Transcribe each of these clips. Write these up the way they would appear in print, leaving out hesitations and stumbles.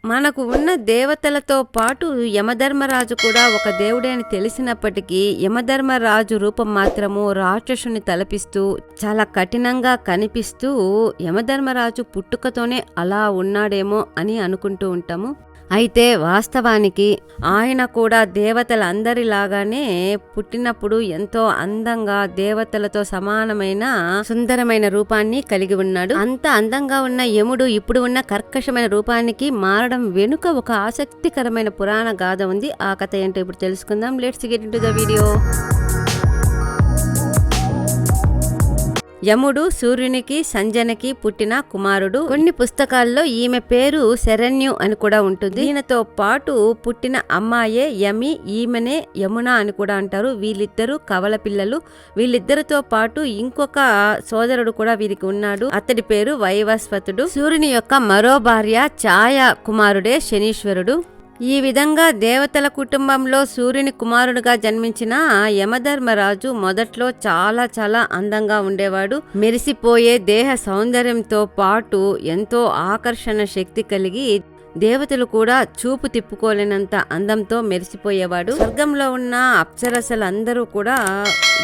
మనకు ఉన్న దేవతలతో పాటు యమధర్మరాజు కూడా ఒక దేవుడే అని తెలిసినప్పటికీ యమధర్మరాజు రూపం మాత్రము రాక్షసుని తలపిస్తూ చాలా కఠినంగా కనిపిస్తూ యమధర్మరాజు పుట్టుకతోనే అలా ఉన్నాడేమో అని అనుకుంటూ ఉంటాము. అయితే వాస్తవానికి ఆయన కూడా దేవతలందరిలాగానే పుట్టినప్పుడు ఎంతో అందంగా దేవతలతో సమానమైన సుందరమైన రూపాన్ని కలిగి ఉన్నాడు. అంత అందంగా ఉన్న యముడు ఇప్పుడు ఉన్న కర్కశమైన రూపానికి మారడం వెనుక ఒక ఆసక్తికరమైన పురాణ గాథ ఉంది. ఆ కథ ఏంటో ఇప్పుడు తెలుసుకుందాం. Let's get into the video. యముడు సూర్యునికి సంజనకి పుట్టిన కుమారుడు. కొన్ని పుస్తకాల్లో ఈమె పేరు శరణ్యు అని కూడా ఉంటుంది. ఈయనతో పాటు పుట్టిన అమ్మాయే యమి, ఈమెనే యమున అని కూడా అంటారు. వీళ్ళిద్దరూ కవల పిల్లలు. వీళ్ళిద్దరితో పాటు ఇంకొక సోదరుడు కూడా వీరికి ఉన్నాడు. అతడి పేరు వైవస్వతుడు. సూర్యుని యొక్క మరో భార్య ఛాయ కుమారుడే శనీశ్వరుడు. ఈ విధంగా దేవతల కుటుంబంలో సూర్యుని కుమారుడుగా జన్మించిన యమధర్మరాజు మొదట్లో చాలా చాలా అందంగా ఉండేవాడు. మెరిసిపోయే దేహ సౌందర్యంతో పాటు ఎంతో ఆకర్షణ శక్తి కలిగి దేవతలు కూడా చూపు తిప్పుకోలేనంత అందంతో మెరిసిపోయేవాడు. స్వర్గంలో ఉన్న అప్సరసలందరూ కూడా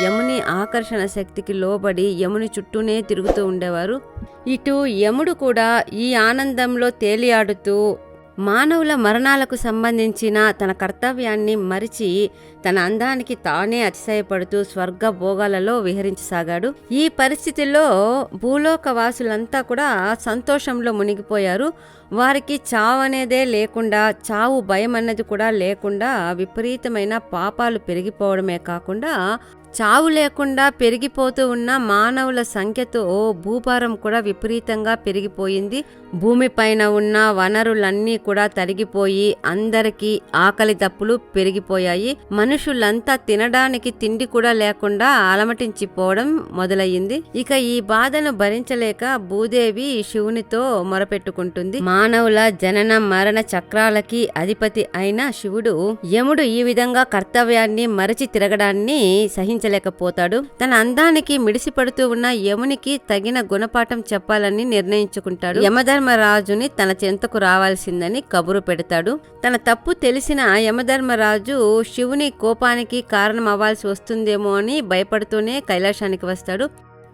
యముని ఆకర్షణ శక్తికి లోబడి యముని చుట్టూనే తిరుగుతూ ఉండేవారు. ఇటు యముడు కూడా ఈ ఆనందంలో తేలియాడుతూ మానవుల మరణాలకు సంబంధించిన తన కర్తవ్యాన్ని మరిచి తన అందానికి తానే అతిశయపడుతూ స్వర్గ భోగాలలో విహరించసాగాడు. ఈ పరిస్థితిలో భూలోకవాసులంతా కూడా సంతోషంలో మునిగిపోయారు. వారికి చావు అనేదే లేకుండా, చావు భయం అన్నది కూడా లేకుండా విపరీతమైన పాపాలు పెరిగిపోవడమే కాకుండా చావు లేకుండా పెరిగిపోతూ ఉన్న మానవుల సంఖ్యతో భూభారం కూడా విపరీతంగా పెరిగిపోయింది. భూమిపైన ఉన్న వనరులన్నీ కూడా తరిగిపోయి అందరికీ ఆకలి దప్పులు పెరిగిపోయాయి. మనుషులంతా తినడానికి తిండి కూడా లేకుండా అలమటించిపోవడం మొదలయ్యింది. ఇక ఈ బాధను భరించలేక భూదేవి శివునితో మొరపెట్టుకుంటుంది. మానవుల జనన మరణ చక్రాలకి అధిపతి అయిన శివుడు యముడు ఈ విధంగా కర్తవ్యాన్ని మరచి తిరగడాన్ని సహించలేకపోతాడు. తన అందానికి మిడిసిపడుతూ ఉన్న యమునికి తగిన గుణపాఠం చెప్పాలని నిర్ణయించుకుంటాడు. యమధర్మరాజుని తన చెంతకు రావాల్సిందని కబురు పెడతాడు. తన తప్పు తెలిసిన యమధర్మరాజు శివుని కోపానికి కారణం అవ్వాల్సి వస్తుందేమో అని భయపడుతూనే కైలాసానికి వస్తాడు.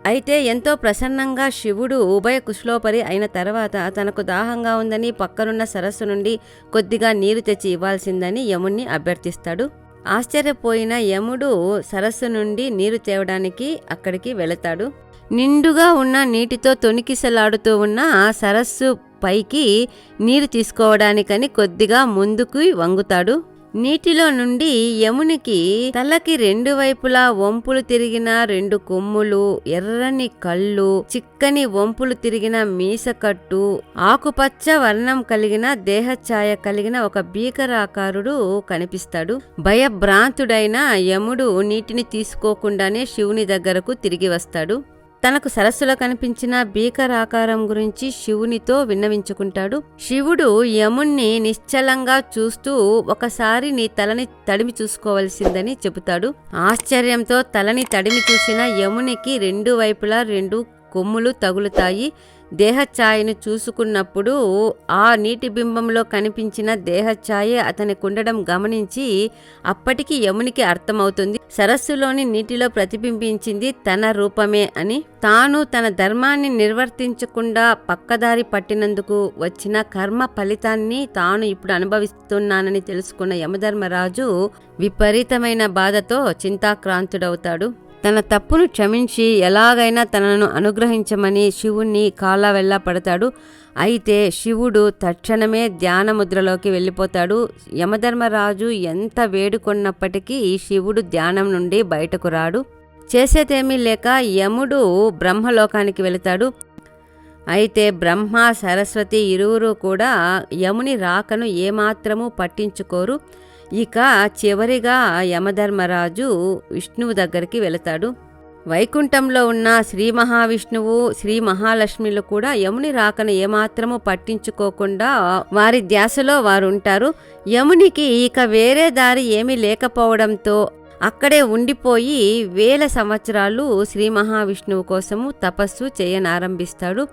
అయితే ఎంతో ప్రసన్నంగా శివుడు ఉభయ కుశలోపరి అయిన తర్వాత తనకు దాహంగా ఉందని పక్కనున్న సరస్సు నుండి కొద్దిగా నీరు తెచ్చి ఇవ్వాల్సిందని యముణ్ణి అభ్యర్థిస్తాడు. ఆశ్చర్యపోయిన యముడు సరస్సు నుండి నీరు తేవడానికి అక్కడికి వెళతాడు. నిండుగా ఉన్న నీటితో తొణికిసలాడుతూ ఉన్న సరస్సు పైకి నీరు తీసుకోవడానికని కొద్దిగా ముందుకు వంగుతాడు. నీటిలో నుండి యమునికి తలకి రెండు వైపులా వంపులు తిరిగిన రెండు కొమ్ములు, ఎర్రని కళ్ళు, చిక్కని వంపులు తిరిగిన మీసకట్టు, ఆకుపచ్చ వర్ణం కలిగిన దేహఛాయ కలిగిన ఒక భీకరాకారుడు కనిపిస్తాడు. భయభ్రాంతుడైన యముడు నీటిని తీసుకోకుండానే శివుని దగ్గరకు తిరిగి వస్తాడు. తనకు సరస్సులో కనిపించిన భీకరాకారం గురించి శివునితో విన్నవించుకుంటాడు. శివుడు యముణ్ణి నిశ్చలంగా చూస్తూ ఒకసారి నీ తలని తడిమి చూసుకోవలసిందని చెబుతాడు. ఆశ్చర్యంతో తలని తడిమి చూసిన యమునికి రెండు వైపులా రెండు కొమ్ములు తగులుతాయి. దేహఛాయను చూసుకున్నప్పుడు ఆ నీటి బింబంలో కనిపించిన దేహఛాయ అతనికి ఉండడం గమనించి అప్పటికి యమునికి అర్థమవుతుంది సరస్సులోని నీటిలో ప్రతిబింబించింది తన రూపమే అని. తాను తన ధర్మాన్ని నిర్వర్తించకుండా పక్కదారి పట్టినందుకు వచ్చిన కర్మ ఫలితాన్ని తాను ఇప్పుడు అనుభవిస్తున్నానని తెలుసుకున్న యమధర్మరాజు విపరీతమైన బాధతో చింతాక్రాంతుడవుతాడు. తన తప్పును క్షమించి ఎలాగైనా తనను అనుగ్రహించమని శివుణ్ణి కాళ్ళవెళ్ళ పడతాడు. అయితే శివుడు తక్షణమే ధ్యానముద్రలోకి వెళ్ళిపోతాడు. యమధర్మరాజు ఎంత వేడుకొన్నప్పటికీ శివుడు ధ్యానం నుండి బయటకు రాడు. చేసేదేమీ లేక యముడు బ్రహ్మలోకానికి వెళతాడు. అయితే బ్రహ్మ సరస్వతి ఇరువురు కూడా యముని రాకను ఏమాత్రము పట్టించుకోరు. ఇక చివరిగా యమధర్మరాజు విష్ణువు దగ్గరికి వెళతాడు. వైకుంఠంలో ఉన్న శ్రీ మహావిష్ణువు, శ్రీ మహాలక్ష్మిలు కూడా యముని రాకను ఏమాత్రము పట్టించుకోకుండా వారి ధ్యాసలో వారు ఉంటారు. యమునికి ఇక వేరే దారి ఏమీ లేకపోవడంతో అక్కడే ఉండిపోయి వేల సంవత్సరాలు శ్రీ మహావిష్ణువు కోసము తపస్సు చేయనారంభిస్తాడు.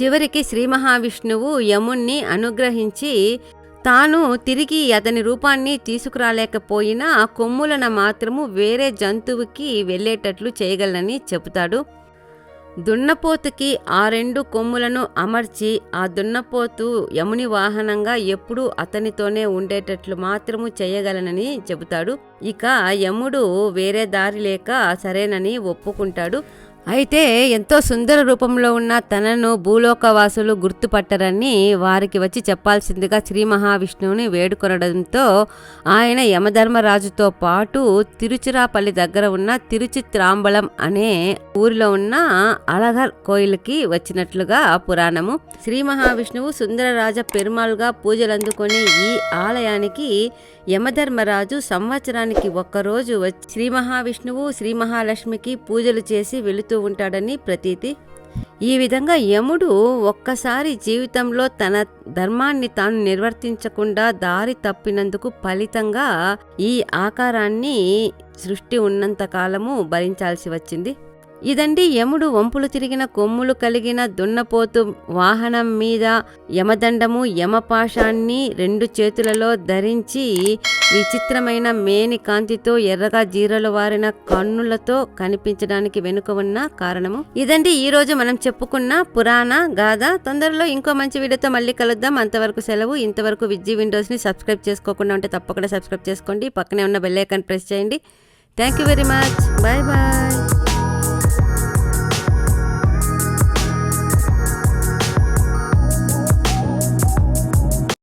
చివరికి శ్రీ మహావిష్ణువు యముణ్ణి అనుగ్రహించి తాను తిరిగి అతని రూపాన్ని తీసుకురాలేకపోయినా కొమ్ములను మాత్రము వేరే జంతువుకి వెళ్ళేటట్లు చేయగలనని చెబుతాడు. దున్నపోతుకి ఆ 2 కొమ్ములను అమర్చి ఆ దున్నపోతు యముని వాహనంగా ఎప్పుడూ అతనితోనే ఉండేటట్లు మాత్రము చేయగలనని చెబుతాడు. ఇక యముడు వేరే దారి లేక సరేనని ఒప్పుకుంటాడు. అయితే ఎంతో సుందర రూపంలో ఉన్న తనను భూలోకవాసులు గుర్తుపట్టరని వారికి వచ్చి చెప్పాల్సిందిగా శ్రీ మహావిష్ణువుని వేడుకొనడంతో ఆయన యమధర్మరాజుతో పాటు తిరుచిరాపల్లి దగ్గర ఉన్న తిరుచిత్రాంబలం అనే ఊరిలో ఉన్న అళగర్ కోయిల్కి వచ్చినట్లుగా పురాణము. శ్రీ మహావిష్ణువు సుందరరాజ పెరుమాళ్గా పూజలందుకొని ఈ ఆలయానికి యమధర్మరాజు సంవత్సరానికి ఒక్కరోజు వచ్చి శ్రీ మహావిష్ణువు శ్రీ మహాలక్ష్మికి పూజలు చేసి వెళుతూ ఉంటాడని ప్రతీతి. ఈ విధంగా యముడు ఒక్కసారి జీవితంలో తన ధర్మాన్ని తాను నిర్వర్తించకుండా దారి తప్పినందుకు ఫలితంగా ఈ ఆకారాన్ని సృష్టి ఉన్నంత కాలము భరించాల్సి వచ్చింది. ఇదండి యముడు వంపులు తిరిగిన కొమ్ములు కలిగిన దున్నపోతు వాహనం మీద యమదండము యమపాశాన్ని 2 చేతులలో ధరించి విచిత్రమైన మేని కాంతితో ఎర్రగా జీరలు వారిన కన్నులతో కనిపించడానికి వెనుక ఉన్న కారణము. ఇదండి ఈ రోజు మనం చెప్పుకున్న పురాణ గాథ. తొందరలో ఇంకో మంచి వీడియోతో మళ్ళీ కలుద్దాం. అంతవరకు సెలవు. ఇంతవరకు విజ్జి విండోస్ని సబ్స్క్రైబ్ చేసుకోకుండా ఉంటే తప్పకుండా సబ్స్క్రైబ్ చేసుకోండి. పక్కనే ఉన్న బెల్ ఐకాన్ ప్రెస్ చేయండి. Thank you very much. Bye bye.